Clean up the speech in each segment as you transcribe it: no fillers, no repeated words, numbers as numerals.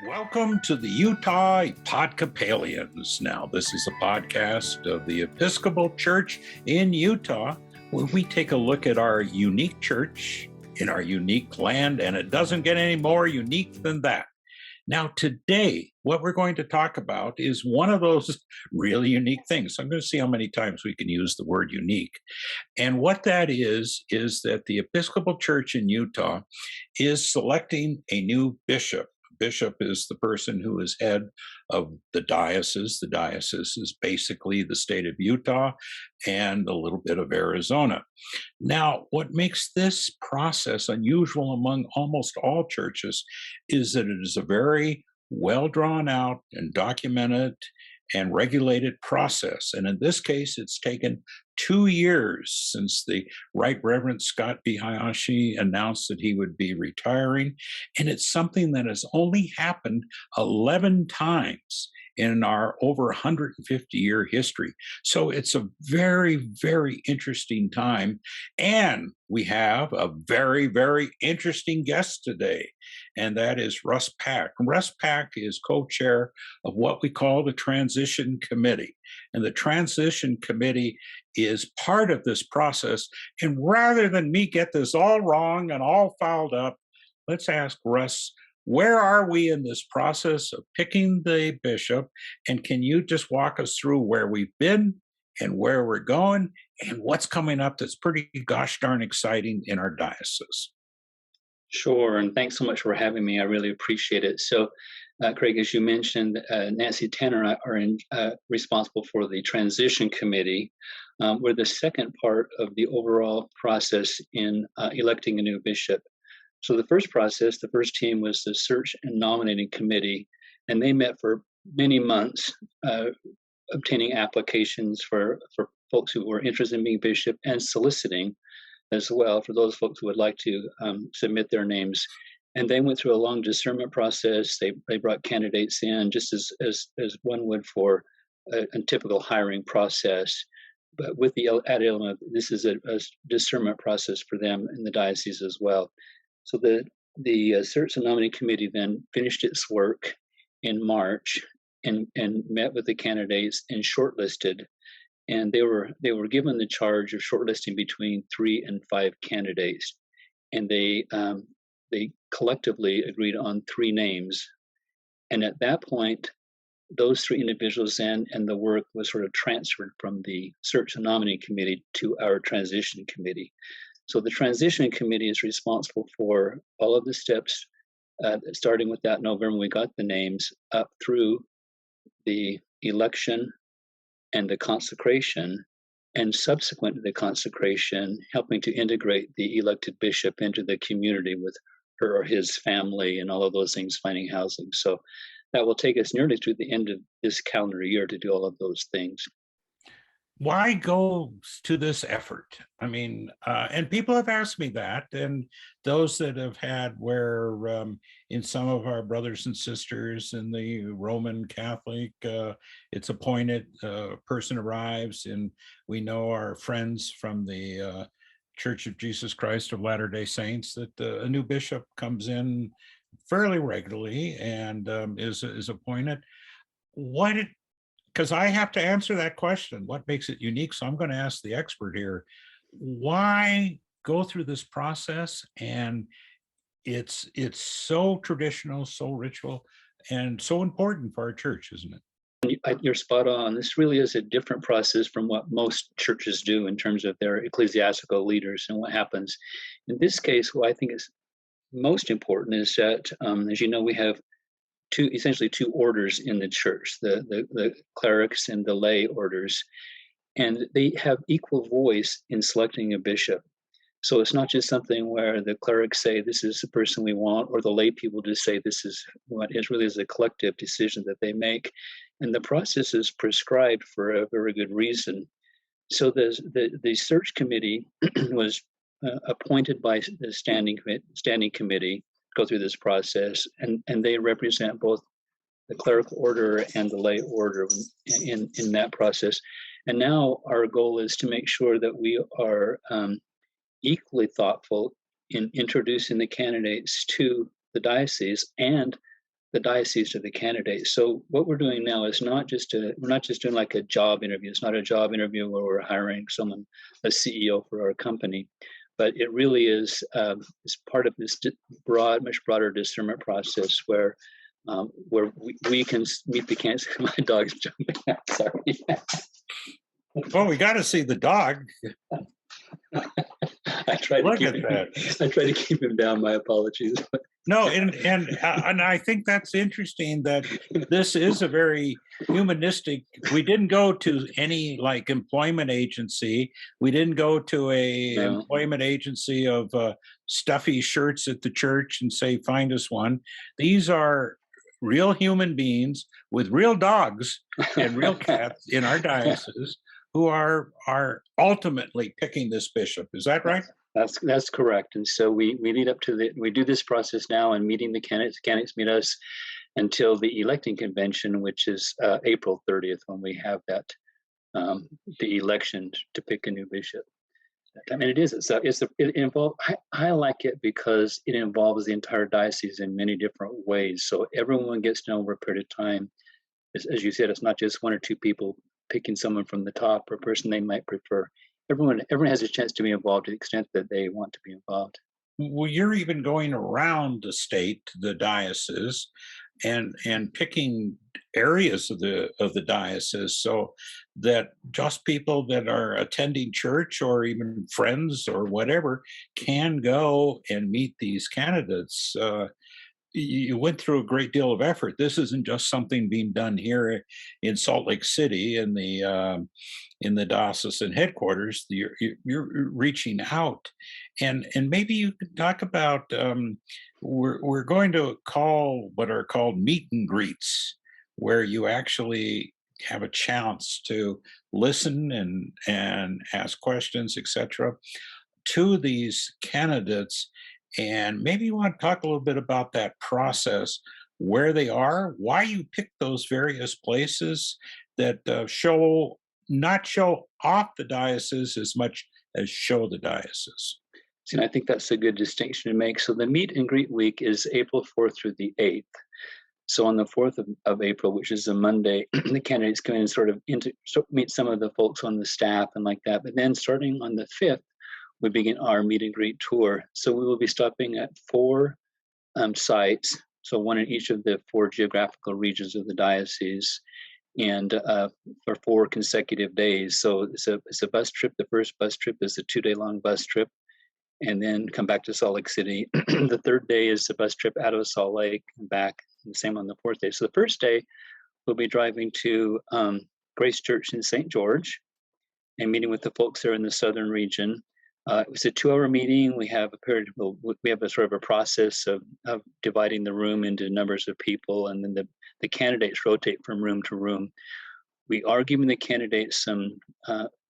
Welcome to the Utah Epodcopalians. Now, this is a podcast of the Episcopal Church in Utah, where we take a look at our unique church in our unique land, and it doesn't get any more unique than that. Now, today, what we're going to talk about is one of those really unique things. I'm going to see how many times we can use the word unique. And what that is that the Episcopal Church in Utah is selecting a new bishop. Bishop is the person who is head of the diocese. The diocese is basically the state of Utah and a little bit of Arizona. Now, what makes this process unusual among almost all churches is that it is a very well drawn out and documented and regulated process. And in this case, it's taken 2 years since the Right Reverend Scott B. Hayashi announced that he would be retiring. And it's something that has only happened 11 times in our over 150-year history. So it's a very, very interesting time. And we have a very, very interesting guest today, and that is Russ Pack. Russ Pack is co-chair of what we call the Transition Committee. And the Transition Committee is part of this process. And rather than me get this all wrong and all fouled up, let's ask Russ, where are we in this process of picking the bishop? And can you just walk us through where we've been and where we're going and what's coming up that's pretty gosh darn exciting in our diocese? Sure, and thanks so much for having me. I really appreciate it. So, Craig, as you mentioned, Nancy Tanner and I are responsible for the Transition Committee. We're the second part of the overall process in electing a new bishop. So the first team was the Search and Nominating Committee, and they met for many months, obtaining applications for folks who were interested in being bishop and soliciting as well for those folks who would like to submit their names. And they went through a long discernment process. They brought candidates in just as one would for a typical hiring process. But with the added element, this is a discernment process for them in the diocese as well. So the Search and Nominating Committee then finished its work in March and met with the candidates and shortlisted. And they were given the charge of shortlisting between 3 and 5 candidates, and they collectively agreed on 3 names. And at that point, those 3 individuals and the work was sort of transferred from the Search and Nominating Committee to our Transition Committee. So the Transition Committee is responsible for all of the steps, starting with that November we got the names, up through the election and the consecration, and subsequent to the consecration, helping to integrate the elected bishop into the community with her or his family and all of those things, finding housing. So that will take us nearly to the end of this calendar year to do all of those things. Why go to this effort? I mean, and people have asked me that, and those that have had where in some of our brothers and sisters in the Roman Catholic, it's appointed, a person arrives, and we know our friends from the Church of Jesus Christ of Latter-day Saints that a new bishop comes in fairly regularly and is appointed. Because I have to answer that question, what makes it unique? So I'm going to ask the expert here, why go through this process? And it's so traditional, so ritual, and so important for our church, isn't it? You're spot on. This really is a different process from what most churches do in terms of their ecclesiastical leaders and what happens. In this case, what I think is most important is that, as you know, we have essentially two orders in the church, the clerics and the lay orders, and they have equal voice in selecting a bishop. So it's not just something where the clerics say this is the person we want, or the lay people just say this is what is really is a collective decision that they make, and the process is prescribed for a very good reason. So the search committee was appointed by the standing committee, go through this process, and they represent both the clerical order and the lay order in that process. And now our goal is to make sure that we are equally thoughtful in introducing the candidates to the diocese and the diocese to the candidate. So what we're doing now is we're not just doing like a job interview. It's not a job interview where we're hiring someone, a CEO for our company, but it really is part of this much broader discernment process where we can meet the candidates. My dog's jumping out. Sorry. Well, we got to see the dog. I tried to Look keep at that. I tried to keep him down. My apologies. No, and I think that's interesting that this is a very humanistic. We didn't go to any like employment agency. We didn't go to a No. employment agency of stuffy shirts at the church and say, "Find us one." These are real human beings with real dogs and real cats in our diocese who are ultimately picking this bishop. Is that right? That's correct. And so we lead up to we do this process now and meeting the candidates. Candidates meet us until the electing convention, which is April 30th, when we have that the election to pick a new bishop. I mean, it involves. I like it because it involves the entire diocese in many different ways. So everyone gets to know over a period of time. As you said, it's not just one or two people picking someone from the top or a person they might prefer. Everyone has a chance to be involved to the extent that they want to be involved. Well, you're even going around the state, the diocese, and picking areas of the diocese so that just people that are attending church or even friends or whatever can go and meet these candidates. You went through a great deal of effort. This isn't just something being done here in Salt Lake City in the diocesan headquarters. You're reaching out, and maybe you could talk about. We're going to call what are called meet and greets, where you actually have a chance to listen and ask questions, etc., to these candidates. And maybe you want to talk a little bit about that process, where they are, why you picked those various places that not show off the diocese as much as show the diocese. So I think that's a good distinction to make. So the meet and greet week is April 4th through the 8th. So on the 4th of April, which is a Monday, the candidates come in and sort of meet some of the folks on the staff and like that. But then starting on the 5th, we begin our meet and greet tour. So we will be stopping at 4 sites, so one in each of the 4 geographical regions of the diocese, and for 4 consecutive days. So it's a bus trip. The first bus trip is a 2-day-long bus trip, and then come back to Salt Lake City. The third day is a bus trip out of Salt Lake and back, and the same on the 4th day. So the first day, we'll be driving to Grace Church in St. George and meeting with the folks there in the southern region. It was a 2-hour meeting. We have a sort of a process of dividing the room into numbers of people, and then the candidates rotate from room to room. We are giving the candidates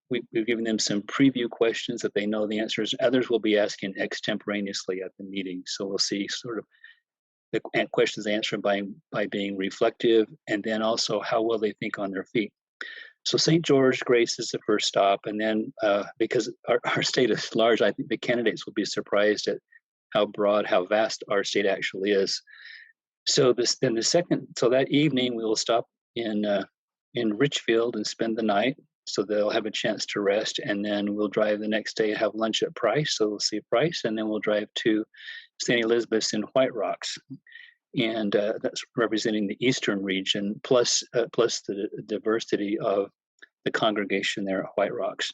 we've given them some preview questions that they know the answers. Others will be asking extemporaneously at the meeting. So we'll see sort of the questions answered by being reflective, and then also how well they think on their feet. So St. George, Grace is the first stop, and then because our state is large, I think the candidates will be surprised at how vast our state actually is. So that evening we will stop in Richfield and spend the night, so they'll have a chance to rest, and then we'll drive the next day, have lunch at Price, so we'll see Price, and then we'll drive to St. Elizabeth's in White Rocks. And that's representing the eastern region, plus the diversity of the congregation there at White Rocks.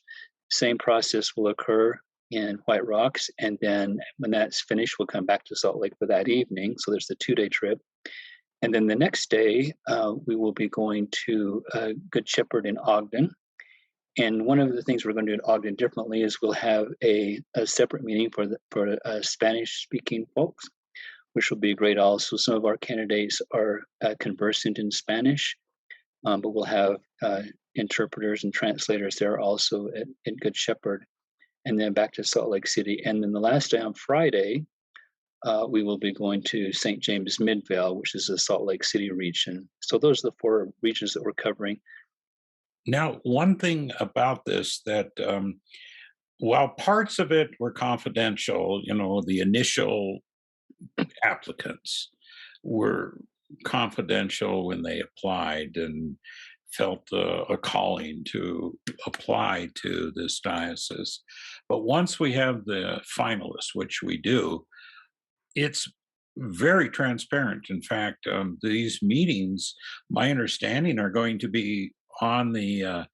Same process will occur in White Rocks, and then when that's finished, we'll come back to Salt Lake for that evening. So there's the 2-day trip. And then the next day, we will be going to Good Shepherd in Ogden. And one of the things we're going to do in Ogden differently is we'll have a separate meeting for Spanish-speaking folks, which will be great also. Some of our candidates are conversant in Spanish, but we'll have interpreters and translators there also at Good Shepherd, and then back to Salt Lake City. And then the last day on Friday, we will be going to St. James Midvale, which is the Salt Lake City region. So those are the 4 regions that we're covering. Now, one thing about this that while parts of it were confidential, the initial applicants were confidential when they applied and felt a calling to apply to this diocese. But once we have the finalists, which we do, it's very transparent. In fact, these meetings, my understanding, are going to be on the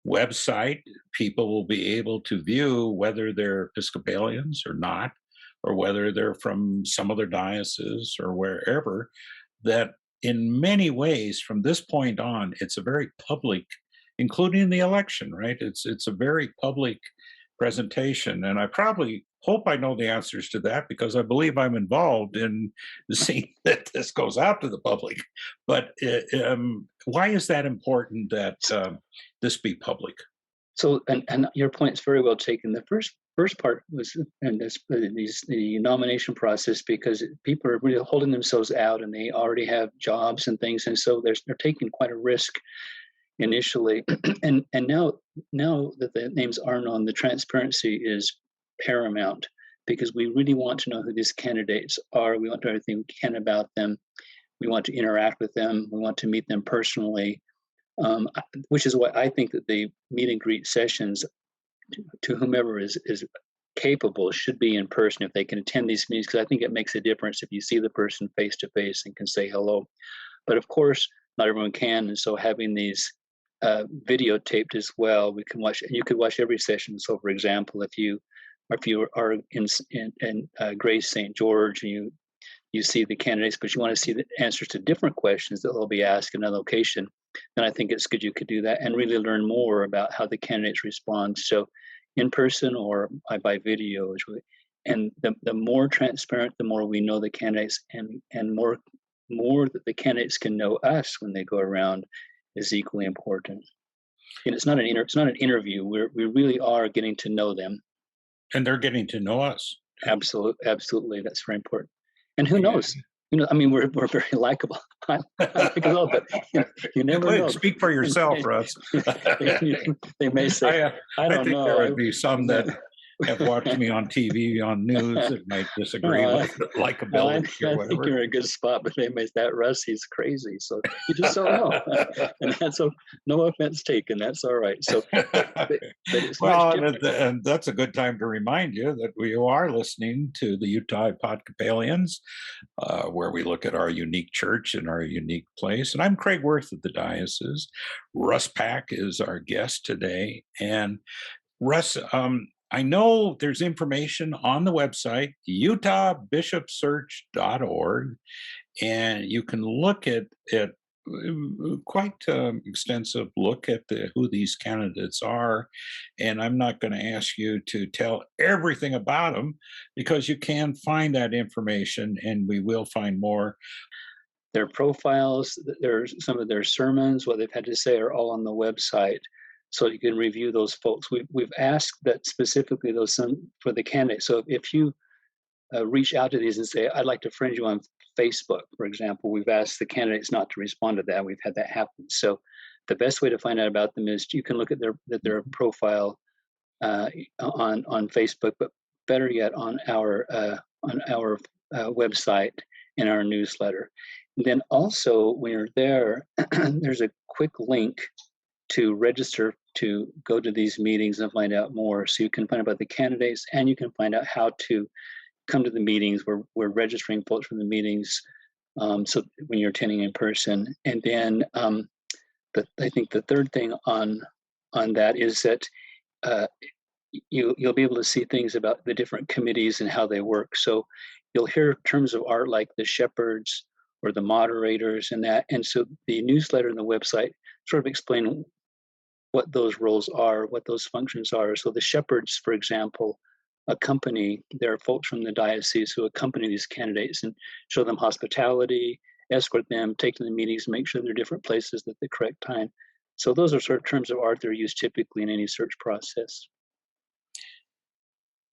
website. People will be able to view whether they're Episcopalians or not, or whether they're from some other diocese or wherever. That in many ways, from this point on, it's a very public, including the election, right? It's a very public presentation, and I probably hope I know the answers to that because I believe I'm involved in the seeing that this goes out to the public. But why is that important that this be public? So, and your point's very well taken. The first part was, and this the nomination process, because people are really holding themselves out, and they already have jobs and things, and so they're taking quite a risk initially, and now that the names are known, the transparency is paramount, because we really want to know who these candidates are. We want to know everything we can about them. We want to interact with them. We want to meet them personally, which is why I think that the meet and greet sessions to whomever is capable should be in person if they can attend these meetings, because I think it makes a difference if you see the person face to face and can say hello. But of course, not everyone can, and so having these videotaped as well, we can watch, and you could watch every session. So, for example, if you are in Grace St. George and you see the candidates, but you want to see the answers to different questions that will be asked in a location, then I think it's good you could do that and really learn more about how the candidates respond. So, in person or by video is really, and the more transparent, the more we know the candidates, and more that the candidates can know us when they go around is equally important. And it's not an interview. We really are getting to know them. And they're getting to know us. Absolutely, that's very important. And who knows? I mean, we're very likable. I like it all, but you never know. Speak for yourself, Russ. They may say, I don't think know. there would be some that have watched me on TV, on news, that might disagree with likability or I whatever. think you're in a good spot, but they may say that Russ, he's crazy. So you just don't know. And that's no offense taken. That's all right. So, but it's well, and that's a good time to remind you that we are listening to the Utah Epodcopalians, where we look at our unique church and our unique place. And I'm Craig Worth of the diocese. Russ Pack is our guest today. And Russ, I know there's information on the website, utahbishopsearch.org, and you can look at quite extensive look at who these candidates are. And I'm not going to ask you to tell everything about them because you can find that information, and we will find more. Their profiles, some of their sermons, what they've had to say are all on the website. So you can review those folks. We've asked that specifically those for the candidates. So if you reach out to these and say, I'd like to friend you on Facebook, for example, we've asked the candidates not to respond to that. We've had that happen. So the best way to find out about them is you can look at their profile on Facebook, but better yet on our website in our newsletter. And then also when you're there, there's a quick link to register to go to these meetings and find out more. So you can find out about the candidates, and you can find out how to come to the meetings. We're registering folks for the meetings, so when you're attending in person. And then I think the third thing on that is that you'll be able to see things about the different committees and how they work. So you'll hear terms of art like the shepherds or the moderators and that. And so the newsletter and the website sort of explain what those roles are, what those functions are. So the shepherds, for example, there are folks from the diocese who accompany these candidates and show them hospitality, escort them, take them to the meetings, make sure they're different places at the correct time. So those are sort of terms of art that are used typically in any search process.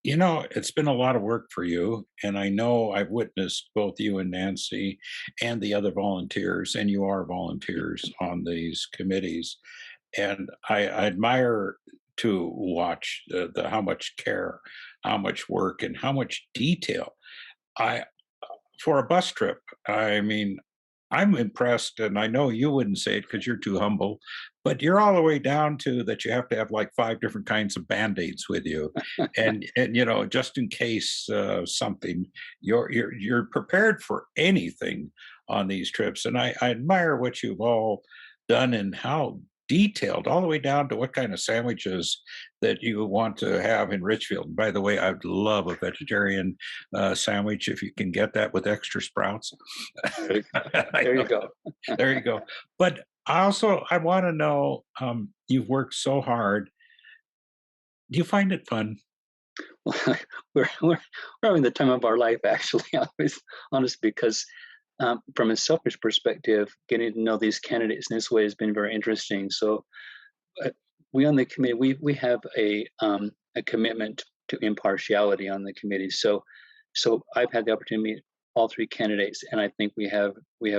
It's been a lot of work for you, and I know I've witnessed both you and Nancy and the other volunteers, and you are volunteers on these committees. And I admire to watch how much care, how much work, and how much detail. For a bus trip, I mean, I'm impressed, and I know you wouldn't say it because you're too humble, but you're all the way down to that you have to have like 5 different kinds of Band-Aids with you, and just in case, something, you're prepared for anything on these trips, and I admire what you've all done and how detailed, all the way down to what kind of sandwiches that you want to have in Richfield. By the way, I'd love a vegetarian, sandwich if you can get that with extra sprouts. There, I there you know. go. There you go. But I want to know, you've worked so hard. Do you find it fun? We're having the time of our life, actually. I was honest because, from a selfish perspective, getting to know these candidates in this way has been very interesting. So, uh, we on the committee, we have a commitment to impartiality on the committee. So I've had the opportunity to meet all three candidates, and I think we have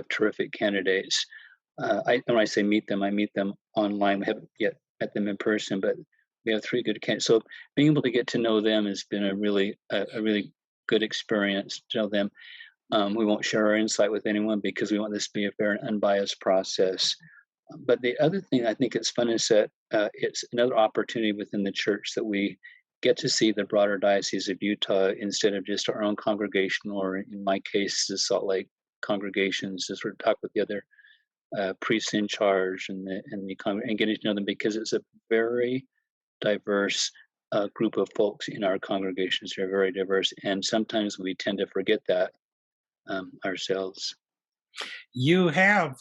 terrific candidates. When I say meet them, I meet them online. We haven't yet met them in person, but we have three good candidates. So being able to get to know them has been a really good experience to know them. We won't share our insight with anyone because we want this to be a fair and unbiased process. But the other thing I think it's fun is that it's another opportunity within the church that we get to see the broader Diocese of Utah instead of just our own congregation, or in my case, the Salt Lake congregations, to sort of talk with the other priests in charge and getting to know them, because it's a very diverse group of folks in our congregations. They're very diverse, and sometimes we tend to forget that ourselves. You have,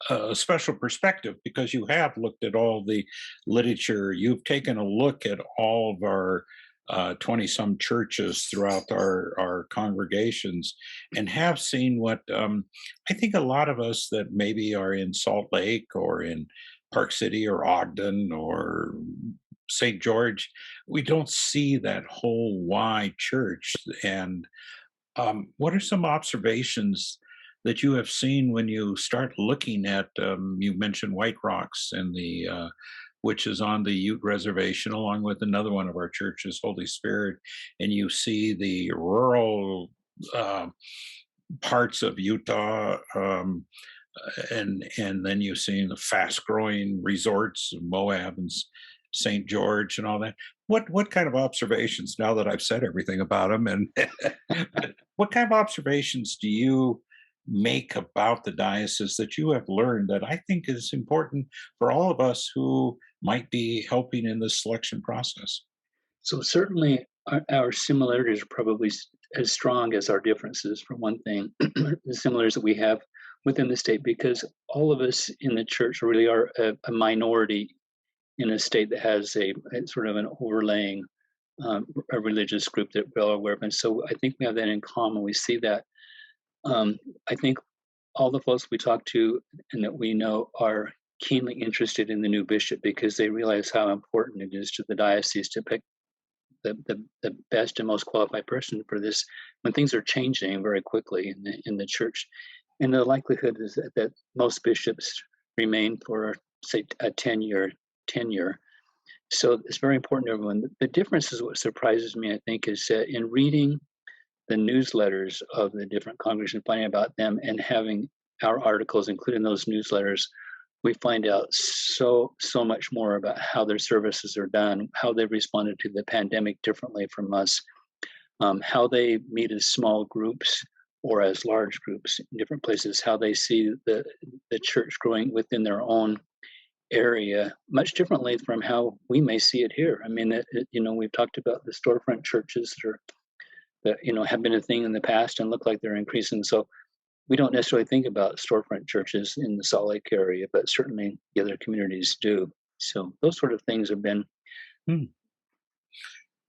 a special perspective because you have looked at all the literature. You've taken a look at all of our 20 some churches throughout our congregations and have seen what, I think a lot of us that maybe are in Salt Lake or in Park City or Ogden or St. George, we don't see that whole wide church. And what are some observations that you have seen when you start looking at? You mentioned White Rocks and which is on the Ute Reservation, along with another one of our churches, Holy Spirit, and you see the rural uh, parts of Utah, and then you see the fast growing resorts of Moab and St. George and all that. What kind of observations, now that I've said everything about them, and what kind of observations do you make about the diocese that you have learned that I think is important for all of us who might be helping in this selection process? So certainly, our similarities are probably as strong as our differences. For one thing, the similarities that we have within the state, because all of us in the church really are a minority in a state that has a sort of an overlaying a religious group that we're all aware of, and so I think we have that in common. We see that. I think all the folks we talk to and that we know are keenly interested in the new bishop because they realize how important it is to the diocese to pick the best and most qualified person for this when things are changing very quickly in the church. And the likelihood is that most bishops remain for, say, a 10-year tenure. So it's very important to everyone. The difference is what surprises me, I think, is that in reading the newsletters of the different congregations, finding about them and having our articles included in those newsletters, we find out so much more about how their services are done, how they've responded to the pandemic differently from us, how they meet as small groups or as large groups in different places, how they see the church growing within their own area much differently from how we may see it here. I mean, we've talked about the storefront churches that have been a thing in the past and look like they're increasing. So we don't necessarily think about storefront churches in the Salt Lake area, but certainly the other communities do. So those sort of things have been. Hmm.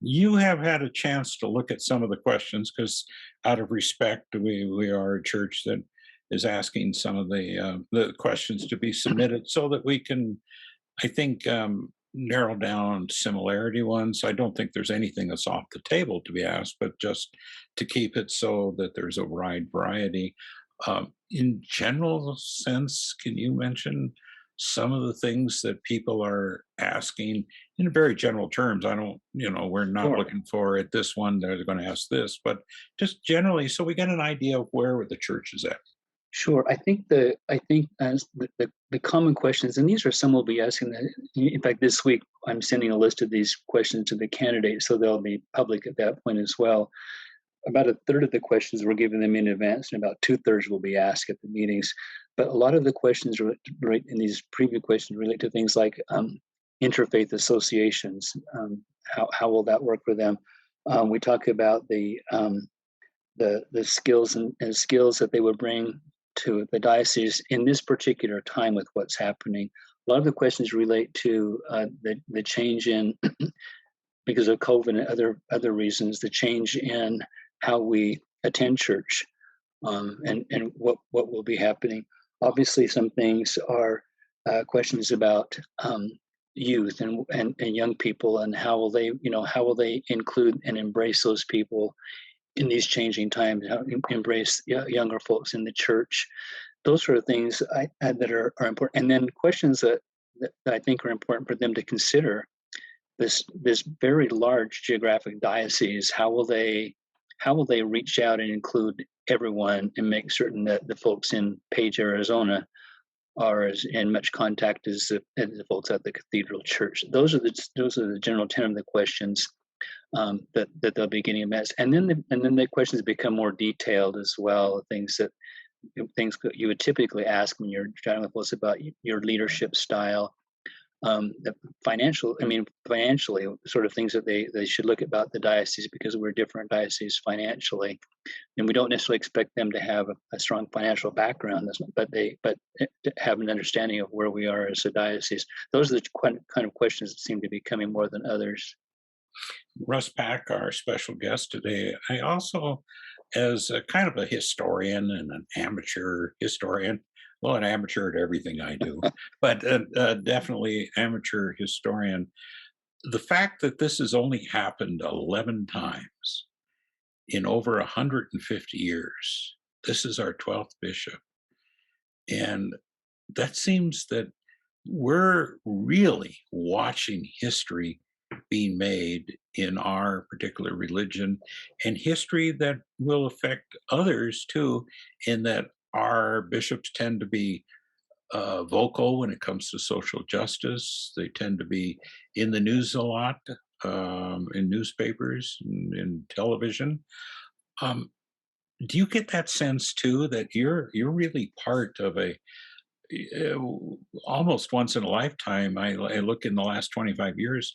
You have had a chance to look at some of the questions because, out of respect, we are a church that is asking some of the questions to be submitted so that we can, I think, narrow down similarity ones. I don't think there's anything that's off the table to be asked, but just to keep it so that there's a wide variety. In general sense, can you mention some of the things that people are asking in very general terms? I don't, we're not Sure. looking for at this one, they're going to ask this, but just generally, so we get an idea of where the church is at. Sure. I think as the common questions, and these are some we'll be asking. In fact, this week I'm sending a list of these questions to the candidates, so they'll be public at that point as well. About a third of the questions we're giving them in advance, and about two-thirds will be asked at the meetings. But a lot of the questions right in these preview questions relate to things like interfaith associations. How will that work for them? We talk about the skills and skills that they would bring to the diocese in this particular time with what's happening. A lot of the questions relate to the change in because of COVID and other reasons, the change in how we attend church, and what will be happening. Obviously, some things are questions about youth and young people, and how will they include and embrace those people in these changing times, how embrace younger folks in the church. Those sort of things that are important. And then questions that I think are important for them to consider. This very large geographic diocese, how will they reach out and include everyone and make certain that the folks in Page, Arizona are as in much contact as the folks at the cathedral church. Those are the general tenor of the questions that they'll be getting advanced, and then the questions become more detailed as well. Things that you would typically ask when you're chatting with us about your leadership style, the financially, sort of things that they should look about the diocese, because we're different dioceses financially, and we don't necessarily expect them to have a strong financial background, but to have an understanding of where we are as a diocese. Those are the kind of questions that seem to be coming more than others. Russ Pack, our special guest today. I also, as a kind of a historian and an amateur historian, well, an amateur at everything I do, but definitely amateur historian. The fact that this has only happened 11 times in over 150 years, this is our 12th bishop. And that seems that we're really watching history being made in our particular religion, and history that will affect others too, in that our bishops tend to be vocal when it comes to social justice. They tend to be in the news a lot, in newspapers and in television. Um, do you get that sense too, that you're really part of a uh, almost once in a lifetime? I look in the last 25 years,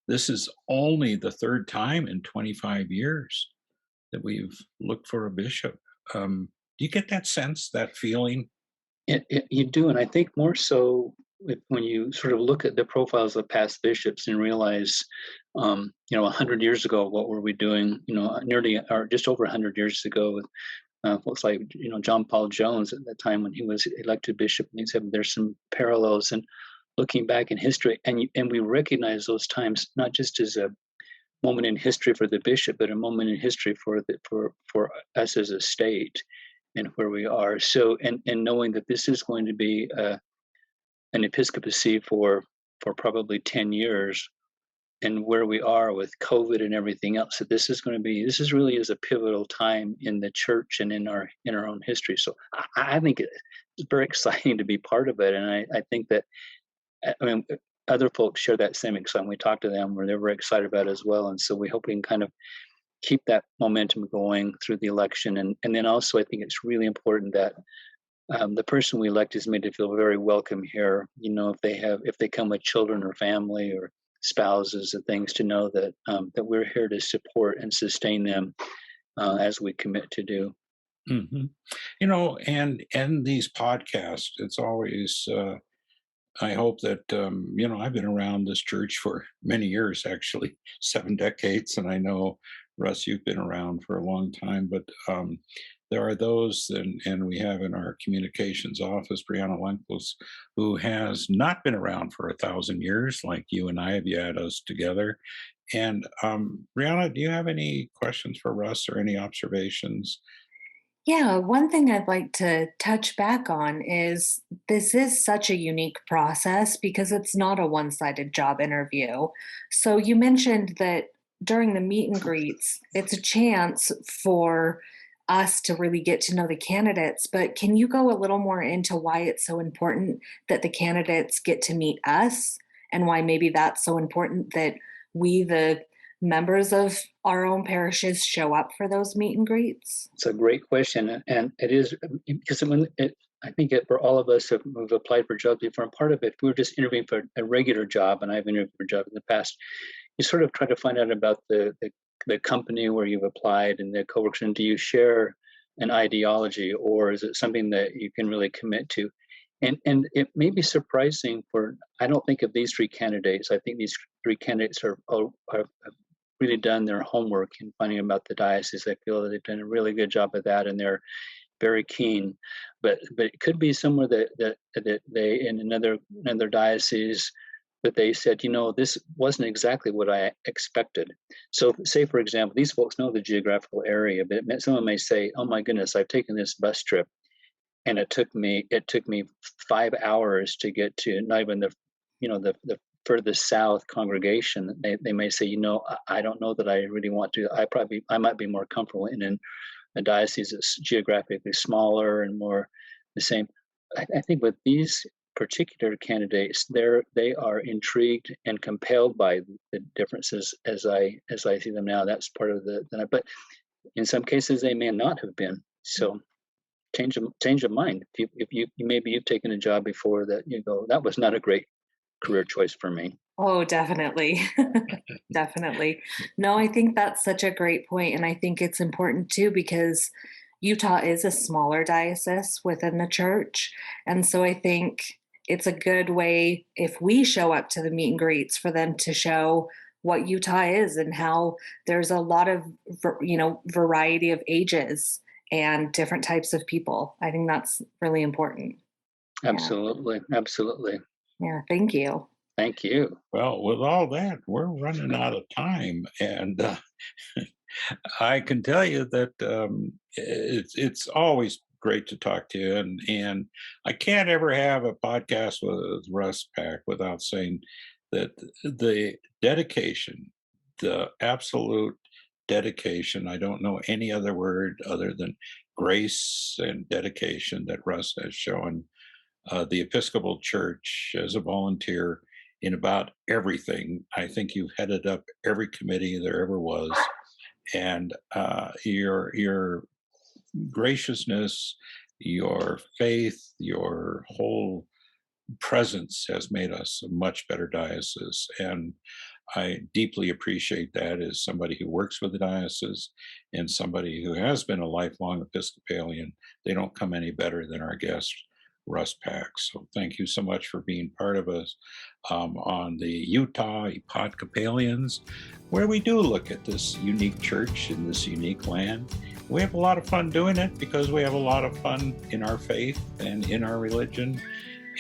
this is only the third time in 25 years that we've looked for a bishop. Do you get that sense, that feeling? You do, and I think more so when you sort of look at the profiles of past bishops and realize, 100 years ago, what were we doing? Nearly or just over 100 years ago, with folks like John Paul Jones at the time when he was elected bishop, and he said there's some parallels and looking back in history, and we recognize those times not just as a moment in history for the bishop, but a moment in history for us as a state and where we are. So, and knowing that this is going to be an episcopacy for probably 10 years, and where we are with COVID and everything else, that this is really is a pivotal time in the church and in our own history. So I think it's very exciting to be part of it, and I think that I mean other folks share that same excitement. We talk to them where they're very excited about it as well, and so we hope we can kind of keep that momentum going through the election. And then also, I think it's really important that the person we elect is made to feel very welcome here. If they come with children or family or spouses and things, to know that we're here to support and sustain them as we commit to do. hmm and these podcasts, it's always, I hope that, I've been around this church for many years, actually, 7 decades. And I know, Russ, you've been around for a long time, but there are those, and we have in our communications office, Brianna Lenklos, who has not been around for 1,000 years, like you and I have had us together. And Brianna, do you have any questions for Russ or any observations? Yeah, one thing I'd like to touch back on is this is such a unique process because it's not a one sided job interview. So you mentioned that during the meet and greets, it's a chance for us to really get to know the candidates, but can you go a little more into why it's so important that the candidates get to meet us and why maybe that's so important that we, the members of our own parishes, show up for those meet and greets? It's a great question, and it is because I think for all of us who've applied for jobs before, and part of it, if we were just interviewing for a regular job, and I've interviewed for a job in the past, you sort of try to find out about the company where you've applied and the coworkers, and do you share an ideology, or is it something that you can really commit to? And it may be surprising I don't think of these three candidates. I think these three candidates have really done their homework in finding about the diocese. I feel that they've done a really good job of that, and they're very keen. But it could be somewhere that they in another diocese, but they said, this wasn't exactly what I expected. So say, for example, these folks know the geographical area, but someone may say, oh my goodness, I've taken this bus trip and it took me 5 hours to get to not even the furthest south congregation. They may say, I don't know that I really want to. I might be more comfortable in a diocese that's geographically smaller and more the same. I think with these particular candidates, they are intrigued and compelled by the differences as I see them now. That's part of but in some cases they may not have been. So change of mind. If you maybe you've taken a job before that you go, that was not a great career choice for me. Oh, definitely. Definitely. No, I think that's such a great point. And I think it's important too, because Utah is a smaller diocese within the church. And so I think it's a good way, if we show up to the meet and greets, for them to show what Utah is and how there's a lot of, variety of ages and different types of people. I think that's really important. Absolutely. Yeah. Absolutely. Yeah. Thank you. Thank you. Well, with all that, we're running out of time, and I can tell you that it's always great to talk to you, and I can't ever have a podcast with Russ Pack without saying that the dedication, the absolute dedication, I don't know any other word other than grace and dedication that Russ has shown the Episcopal Church as a volunteer in about everything. I think you've headed up every committee there ever was, and your graciousness, your faith, your whole presence has made us a much better diocese. And I deeply appreciate that as somebody who works with the diocese and somebody who has been a lifelong Episcopalian. They don't come any better than our guest, Russ Pack. So thank you so much for being part of us on the Utah Epodcopalians, where we do look at this unique church in this unique land. We have a lot of fun doing it because we have a lot of fun in our faith and in our religion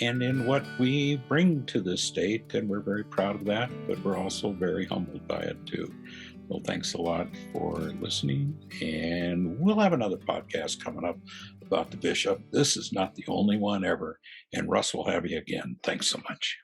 and in what we bring to this state, and we're very proud of that, but we're also very humbled by it too. Well, thanks a lot for listening, and we'll have another podcast coming up about the bishop. This is not the only one ever, and Russ will have you again. Thanks so much.